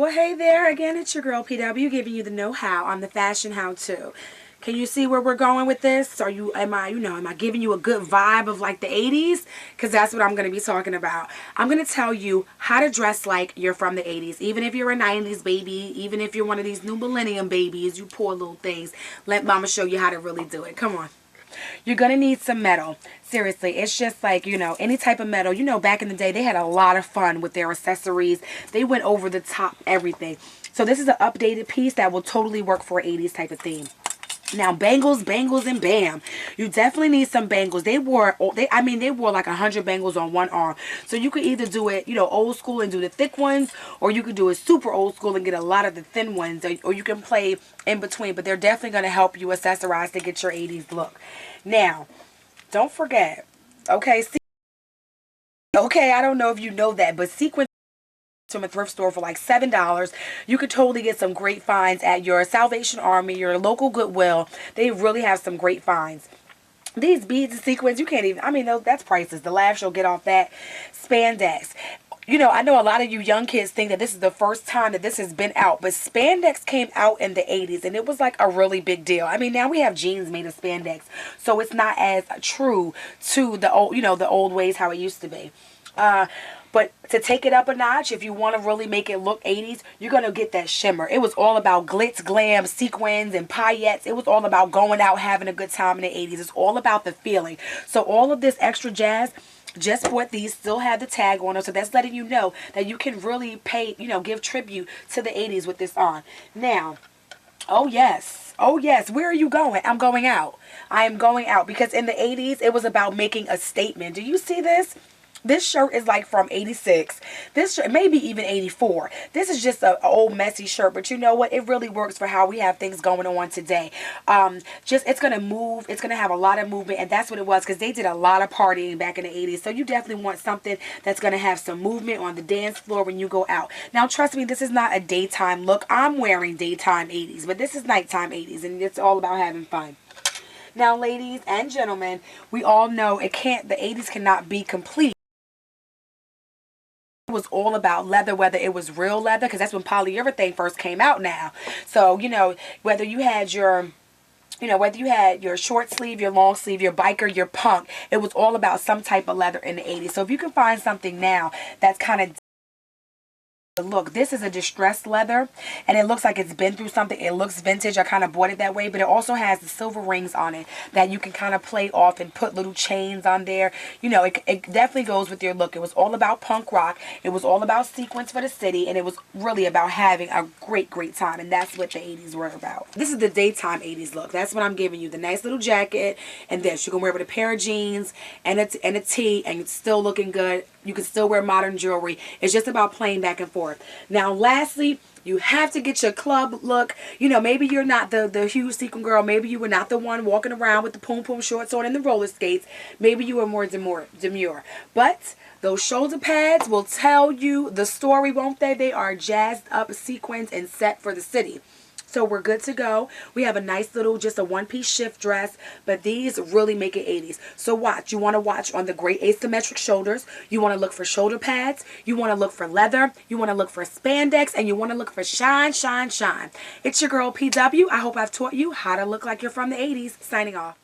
Well, hey there again. It's your girl PW giving you the know-how on the fashion how-to. Can you see where we're going with this? Am I giving you a good vibe of like the 80s? Because that's what I'm going to be talking about. I'm going to tell you how to dress like you're from the 80s. Even if you're a 90s baby, even if you're one of these new millennium babies, you poor little things. Let mama show you how to really do it. Come on. You're going to need some metal. Seriously, it's just like, any type of metal. Back in the day, they had a lot of fun with their accessories. They went over the top everything. So this is an updated piece that will totally work for an 80s type of theme. Now, bangles, and bam. You definitely need some bangles. They wore like 100 bangles on one arm. So you could either do it, old school and do the thick ones, or you could do it super old school and get a lot of the thin ones, or you can play in between. But they're definitely going to help you accessorize to get your 80s look. Now, don't forget, okay, I don't know if you know that, but sequins from a thrift store for like $7. You could totally get some great finds at your Salvation Army, your local Goodwill. They really have some great finds. These beads and sequins, you can't even, that's priceless. The laugh you'll get off that. Spandex. I know a lot of you young kids think that this is the first time that this has been out, but spandex came out in the 80s, and it was like a really big deal. Now we have jeans made of spandex, so it's not as true to the old, the old ways how it used to be. But to take it up a notch, if you want to really make it look 80s, you're going to get that shimmer. It was all about glitz, glam, sequins, and paillettes. It was all about going out, having a good time in the 80s. It's all about the feeling. So all of this extra jazz, just bought these, still have the tag on them. So that's letting you know that you can really pay, give tribute to the 80s with this on. Now, oh yes, where are you going? I'm going out. I am going out because in the 80s, it was about making a statement. Do you see this? This shirt is like from 86. This shirt, maybe even 84. This is just an old messy shirt, but you know what? It really works for how we have things going on today. It's going to move. It's going to have a lot of movement, and that's what it was because they did a lot of partying back in the 80s. So you definitely want something that's going to have some movement on the dance floor when you go out. Now, trust me, this is not a daytime look. I'm wearing daytime 80s, but this is nighttime 80s, and it's all about having fun. Now, ladies and gentlemen, we all know the 80s cannot be complete. It was all about leather, whether it was real leather, because that's when polyurethane first came out now. So, whether you had your short sleeve, your long sleeve, your biker, your punk, it was all about some type of leather in the 80s. So if you can find something now that's kind of look, this is a distressed leather, and it looks like it's been through something. It looks vintage. I kind of bought it that way, but it also has the silver rings on it that you can kind of play off and put little chains on there. It definitely goes with your look. It was all about punk rock. It was all about sequins for the city, and it was really about having a great time, and that's what the 80s were about. This is the daytime 80s look. That's what I'm giving you. The nice little jacket, and this. You can wear it with a pair of jeans and a tee, and it's still looking good. You can still wear modern jewelry. It's just about playing back and forth. Now, lastly, you have to get your club look. Maybe you're not the huge sequin girl. Maybe you were not the one walking around with the poom shorts on and the roller skates. Maybe you were more demure. But those shoulder pads will tell you the story, won't they? They are jazzed up sequins and set for the city. So we're good to go. We have a nice little, just a one-piece shift dress, but these really make it 80s. So watch. You want to watch on the great asymmetric shoulders. You want to look for shoulder pads. You want to look for leather. You want to look for spandex, and you want to look for shine, shine, shine. It's your girl PW. I hope I've taught you how to look like you're from the 80s. Signing off.